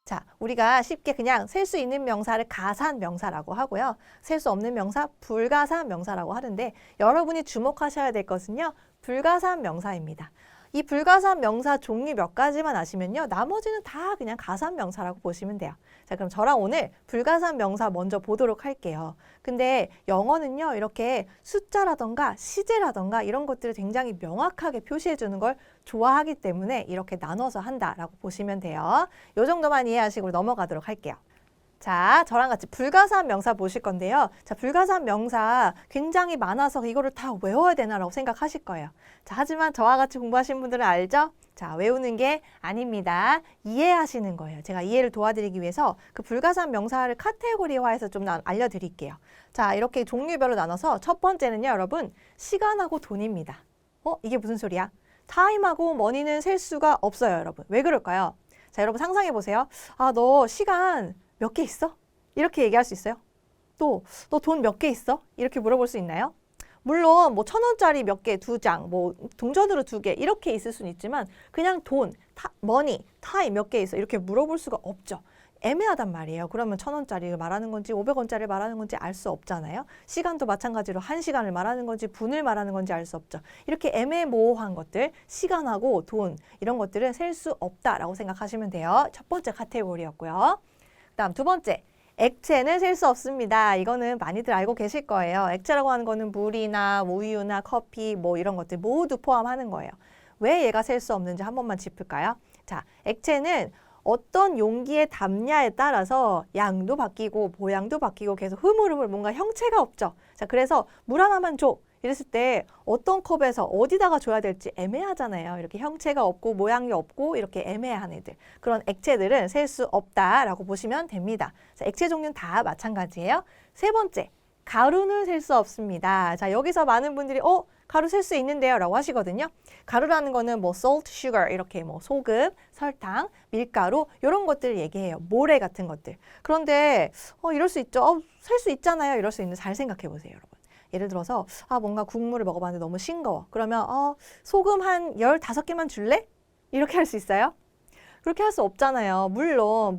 자, 우리가 쉽게 그냥 셀 수 있는 명사를 가산 명사라고 하고요. 셀 수 없는 명사 불가산 명사라고 하는데 여러분이 주목하셔야 될 것은요. 불가산 명사입니다. 이 불가산 명사 종류 몇 가지만 아시면요. 나머지는 다 그냥 가산 명사라고 보시면 돼요. 자, 그럼 저랑 오늘 불가산 명사 먼저 보도록 할게요. 근데 영어는요. 이렇게 숫자라던가 시제라던가 이런 것들을 굉장히 명확하게 표시해 주는 걸 좋아하기 때문에 이렇게 나눠서 한다라고 보시면 돼요. 요 정도만 이해하시고 넘어가도록 할게요. 자, 저랑 같이 불가산 명사 보실 건데요. 자, 불가산 명사 굉장히 많아서 이거를 다 외워야 되나라고 생각하실 거예요. 자, 하지만 저와 같이 공부하신 분들은 알죠? 자, 외우는 게 아닙니다. 이해하시는 거예요. 제가 이해를 도와드리기 위해서 그 불가산 명사를 카테고리화해서 좀 알려드릴게요. 자, 이렇게 종류별로 나눠서 첫 번째는요, 여러분, 시간하고 돈입니다. 이게 무슨 소리야? 타임하고 머니는 셀 수가 없어요, 여러분. 왜 그럴까요? 자, 여러분 상상해 보세요. 아, 너 시간 몇 개 있어? 이렇게 얘기할 수 있어요? 또, 너 돈 몇 개 있어? 이렇게 물어볼 수 있나요? 물론 뭐 1,000원짜리 몇 개, 2장, 뭐 동전으로 2개 이렇게 있을 수는 있지만 그냥 돈, 머니, 타임 몇 개 있어? 이렇게 물어볼 수가 없죠. 애매하단 말이에요. 그러면 1,000원짜리를 말하는 건지 500원짜리를 말하는 건지 알 수 없잖아요. 시간도 마찬가지로 1시간을 말하는 건지 분을 말하는 건지 알 수 없죠. 이렇게 애매모호한 것들, 시간하고 돈 이런 것들은 셀 수 없다라고 생각하시면 돼요. 첫 번째 카테고리였고요. 그다음 두 번째, 액체는 셀 수 없습니다. 이거는 많이들 알고 계실 거예요. 액체라고 하는 거는 물이나 우유나 커피 뭐 이런 것들 모두 포함하는 거예요. 왜 얘가 셀 수 없는지 한 번만 짚을까요? 자, 액체는 어떤 용기에 담냐에 따라서 양도 바뀌고 모양도 바뀌고 계속 흐물흐물 뭔가 형체가 없죠. 자, 그래서 물 하나만 줘. 이랬을 때 어떤 컵에서 어디다가 줘야 될지 애매하잖아요. 이렇게 형체가 없고 모양이 없고 이렇게 애매한 애들. 그런 액체들은 셀 수 없다라고 보시면 됩니다. 자, 액체 종류는 다 마찬가지예요. 세 번째, 가루는 셀 수 없습니다. 자, 여기서 많은 분들이 가루 셀 수 있는데요 라고 하시거든요. 가루라는 거는 뭐 salt, sugar 이렇게 뭐 소금, 설탕, 밀가루 이런 것들을 얘기해요. 모래 같은 것들. 그런데 이럴 수 있죠. 셀 수 있잖아요. 이럴 수 있는데 잘 생각해 보세요, 여러분. 예를 들어서 뭔가 국물을 먹어봤는데 너무 싱거워. 그러면 소금 한 15개만 줄래? 이렇게 할 수 있어요? 그렇게 할 수 없잖아요. 물론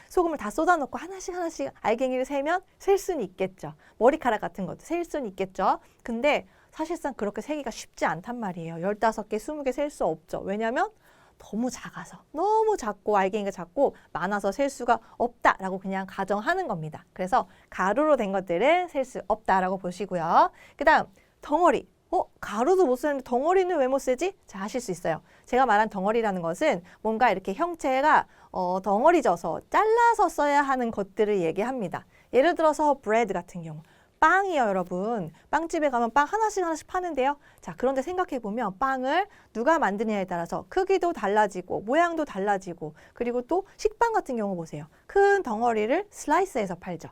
소금을 다 쏟아놓고 하나씩 알갱이를 세면 셀 수는 있겠죠. 머리카락 같은 것도 셀 수는 있겠죠. 근데 사실상 그렇게 세기가 쉽지 않단 말이에요. 15개, 20개 셀 수 없죠. 왜냐하면 너무 작아서 너무 작고 알갱이가 작고 많아서 셀 수가 없다라고 그냥 가정하는 겁니다. 그래서 가루로 된 것들은 셀 수 없다라고 보시고요. 그 다음 덩어리. 가루도 못 쓰는데 덩어리는 왜 못 쓰지? 자, 하실 수 있어요. 제가 말한 덩어리라는 것은 뭔가 이렇게 형체가 덩어리져서 잘라서 써야 하는 것들을 얘기합니다. 예를 들어서 브레드 같은 경우. 빵이요, 여러분. 빵집에 가면 빵 하나씩 파는데요. 자, 그런데 생각해보면 빵을 누가 만드느냐에 따라서 크기도 달라지고 모양도 달라지고 그리고 또 식빵 같은 경우 보세요. 큰 덩어리를 슬라이스해서 팔죠.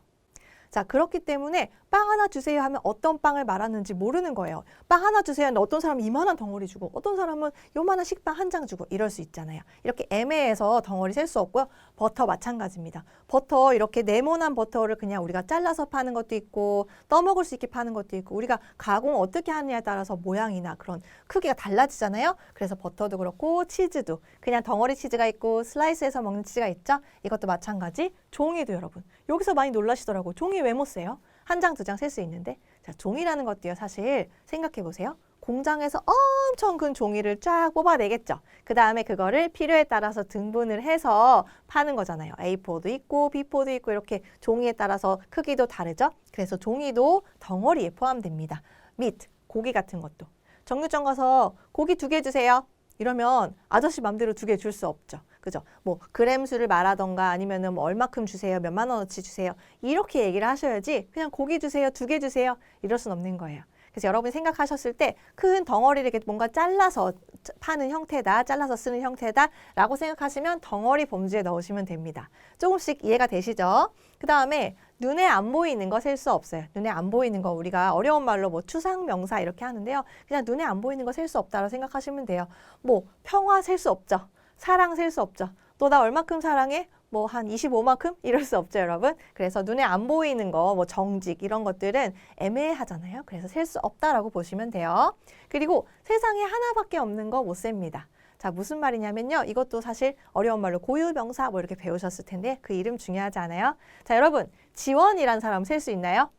자, 그렇기 때문에 빵 하나 주세요 하면 어떤 빵을 말하는지 모르는 거예요. 빵 하나 주세요 하는데 어떤 사람은 이만한 덩어리 주고 어떤 사람은 요만한 식빵 한 장 주고 이럴 수 있잖아요. 이렇게 애매해서 덩어리 셀 수 없고요. 버터 마찬가지입니다. 버터 이렇게 네모난 버터를 그냥 우리가 잘라서 파는 것도 있고 떠먹을 수 있게 파는 것도 있고 우리가 가공 어떻게 하느냐에 따라서 모양이나 그런 크기가 달라지잖아요. 그래서 버터도 그렇고 치즈도 그냥 덩어리 치즈가 있고 슬라이스해서 먹는 치즈가 있죠. 이것도 마찬가지. 종이도 여러분. 여기서 많이 놀라시더라고요. 종이 왜 못 세요? 한 장, 2장 셀 수 있는데. 자, 종이라는 것도요. 사실 생각해 보세요. 공장에서 엄청 큰 종이를 쫙 뽑아내겠죠. 그 다음에 그거를 필요에 따라서 등분을 해서 파는 거잖아요. A4도 있고 B4도 있고 이렇게 종이에 따라서 크기도 다르죠. 그래서 종이도 덩어리에 포함됩니다. meat, 고기 같은 것도. 정육점 가서 고기 2개 주세요. 이러면 아저씨 맘대로 2개 줄 수 없죠. 그죠? 뭐 그램 수를 말하던가 아니면은 뭐 얼마큼 주세요, 몇만 원어치 주세요 이렇게 얘기를 하셔야지 그냥 고기 주세요, 2개 주세요 이럴 순 없는 거예요. 그래서 여러분이 생각하셨을 때 큰 덩어리를 이렇게 뭔가 잘라서 파는 형태다, 잘라서 쓰는 형태다 라고 생각하시면 덩어리 범주에 넣으시면 됩니다. 조금씩 이해가 되시죠? 그 다음에 눈에 안 보이는 거 셀 수 없어요. 눈에 안 보이는 거 우리가 어려운 말로 뭐 추상명사 이렇게 하는데요. 그냥 눈에 안 보이는 거 셀 수 없다고 생각하시면 돼요. 뭐 평화 셀 수 없죠. 사랑 셀 수 없죠. 너 나 얼마큼 사랑해? 뭐 한 25만큼? 이럴 수 없죠, 여러분. 그래서 눈에 안 보이는 거, 뭐 정직 이런 것들은 애매하잖아요. 그래서 셀 수 없다라고 보시면 돼요. 그리고 세상에 하나밖에 없는 거 못 셉니다. 자, 자, 무슨 말이냐면요. 이것도 사실 어려운 말로 고유명사 뭐 이렇게 배우셨을 텐데 그 이름 중요하지 않아요? 자, 여러분, 지원이란 사람 셀 수 있나요?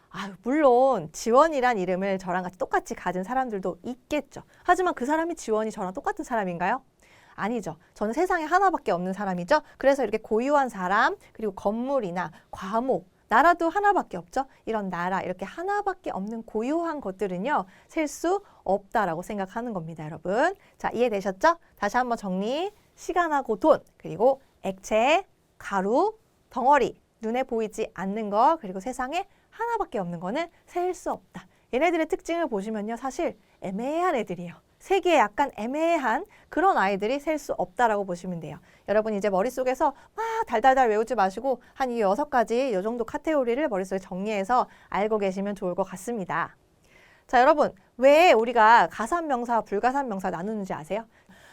아, 물론 지원이란 이름을 저랑 같이 똑같이 가진 사람들도 있겠죠. 하지만 그 사람이 지원이 저랑 똑같은 사람인가요? 아니죠. 저는 세상에 하나밖에 없는 사람이죠. 그래서 이렇게 고유한 사람, 그리고 건물이나 과목, 나라도 하나밖에 없죠. 이런 나라, 이렇게 하나밖에 없는 고유한 것들은요, 셀 수 없다라고 생각하는 겁니다, 여러분. 자, 이해되셨죠? 다시 한번 정리. 시간하고 돈, 그리고 액체, 가루, 덩어리, 눈에 보이지 않는 거, 그리고 세상에 하나밖에 없는 거는 셀 수 없다. 얘네들의 특징을 보시면요, 사실 애매한 애들이에요. 세계에 약간 애매한 그런 아이들이 셀 수 없다라고 보시면 돼요. 여러분 이제 머릿속에서 막 달달달 외우지 마시고 한 이 6가지 이 정도 카테고리를 머릿속에 정리해서 알고 계시면 좋을 것 같습니다. 자, 여러분 왜 우리가 가산명사와 불가산명사 나누는지 아세요?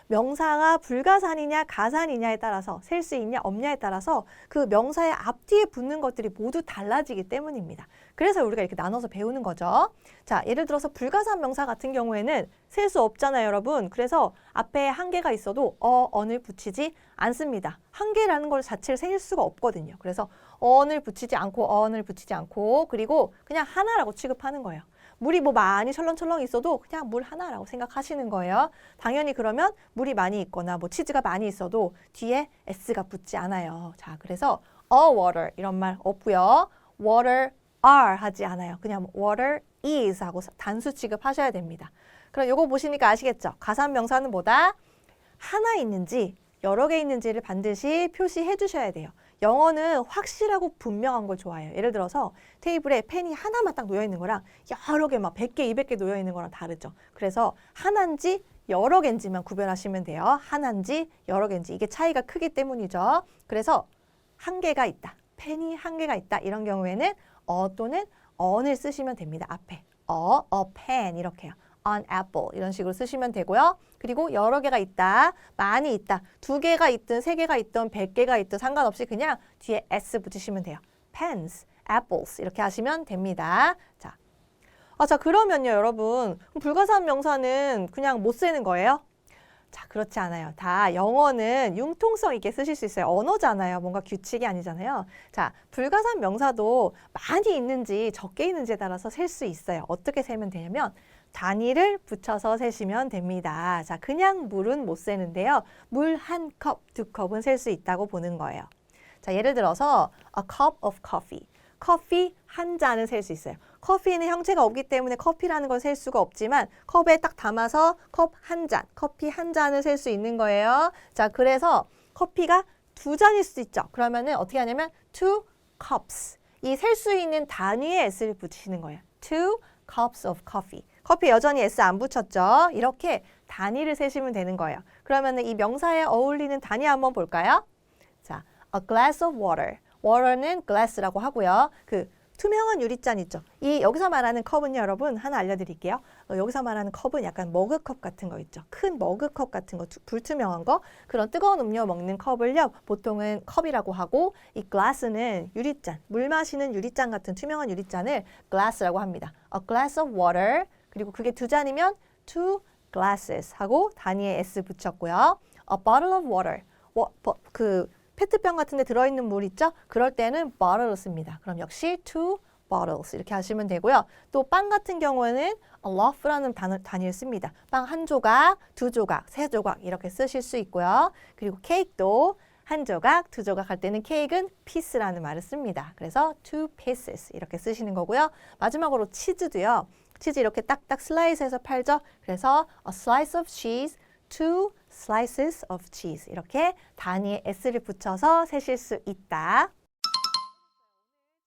명사가 불가산이냐 가산이냐에 따라서 셀 수 있냐 없냐에 따라서 그 명사의 앞뒤에 붙는 것들이 모두 달라지기 때문입니다. 그래서 우리가 이렇게 나눠서 배우는 거죠. 자, 예를 들어서 불가산 명사 같은 경우에는 셀 수 없잖아요, 여러분. 그래서 앞에 한 개가 있어도 언을 붙이지 않습니다. 한 개라는 걸 자체를 셀 수가 없거든요. 그래서 언을 붙이지 않고 그리고 그냥 하나라고 취급하는 거예요. 물이 뭐 많이 철렁철렁 있어도 그냥 물 하나라고 생각하시는 거예요. 당연히 그러면 물이 많이 있거나 뭐 치즈가 많이 있어도 뒤에 s가 붙지 않아요. 자, 그래서 a water 이런 말 없고요. water are 하지 않아요. 그냥 water is 하고 단수 취급하셔야 됩니다. 그럼 요거 보시니까 아시겠죠? 가산 명사는 뭐다? 하나 있는지 여러 개 있는지를 반드시 표시해 주셔야 돼요. 영어는 확실하고 분명한 걸 좋아해요. 예를 들어서 테이블에 펜이 하나만 딱 놓여 있는 거랑 여러 개 막 100개, 200개 놓여 있는 거랑 다르죠. 그래서 하나인지 여러 개인지만 구별하시면 돼요. 하나인지 여러 개인지 이게 차이가 크기 때문이죠. 그래서 한 개가 있다. 펜이 한 개가 있다. 이런 경우에는 또는 on을 쓰시면 됩니다. 앞에 a pen 이렇게요. an apple 이런 식으로 쓰시면 되고요. 그리고 여러 개가 있다, 많이 있다, 2개가 있든 3개가 있든 100개가 있든 상관없이 그냥 뒤에 s 붙이시면 돼요. pens, apples 이렇게 하시면 됩니다. 자, 자 그러면요 여러분 불가산 명사는 그냥 못 쓰는 거예요? 자, 그렇지 않아요. 다 영어는 융통성 있게 쓰실 수 있어요. 언어잖아요. 뭔가 규칙이 아니잖아요. 자, 불가산 명사도 많이 있는지 적게 있는지에 따라서 셀 수 있어요. 어떻게 세면 되냐면 단위를 붙여서 세시면 됩니다. 자, 그냥 물은 못 세는데요. 물 한 컵, 2컵은 셀 수 있다고 보는 거예요. 자, 예를 들어서 a cup of coffee. 커피 한 잔은 셀 수 있어요. 커피는 형체가 없기 때문에 커피라는 걸 셀 수가 없지만 컵에 딱 담아서 컵 한 잔, 커피 한 잔을 셀 수 있는 거예요. 자, 그래서 커피가 2잔일 수 있죠. 그러면은 어떻게 하냐면 two cups. 이 셀 수 있는 단위에 s를 붙이시는 거예요. two cups of coffee. 커피 여전히 s 안 붙였죠. 이렇게 단위를 세시면 되는 거예요. 그러면은 이 명사에 어울리는 단위 한번 볼까요? 자, a glass of water. water는 glass라고 하고요. 그 투명한 유리잔 있죠. 이 여기서 말하는 컵은요, 여러분 하나 알려드릴게요. 여기서 말하는 컵은 약간 머그컵 같은 거 있죠. 큰 머그컵 같은 거, 불투명한 거. 그런 뜨거운 음료 먹는 컵을요, 보통은 컵이라고 하고 이 glass는 유리잔, 물 마시는 유리잔 같은 투명한 유리잔을 glass라고 합니다. A glass of water. 그리고 그게 2잔이면 two glasses 하고 단위에 s 붙였고요. A bottle of water. 그 페트병 같은 데 들어있는 물 있죠? 그럴 때는 bottle를 씁니다. 그럼 역시 two bottles 이렇게 하시면 되고요. 또 빵 같은 경우에는 a loaf라는 단위를 씁니다. 빵 한 조각, 2조각, 3조각 이렇게 쓰실 수 있고요. 그리고 케이크도 한 조각, 2조각 할 때는 케이크는 piece라는 말을 씁니다. 그래서 two pieces 이렇게 쓰시는 거고요. 마지막으로 치즈도요. 치즈 이렇게 딱딱 슬라이스해서 팔죠? 그래서 a slice of cheese, two slices of cheese 이렇게 단위에 s를 붙여서 세실 수 있다.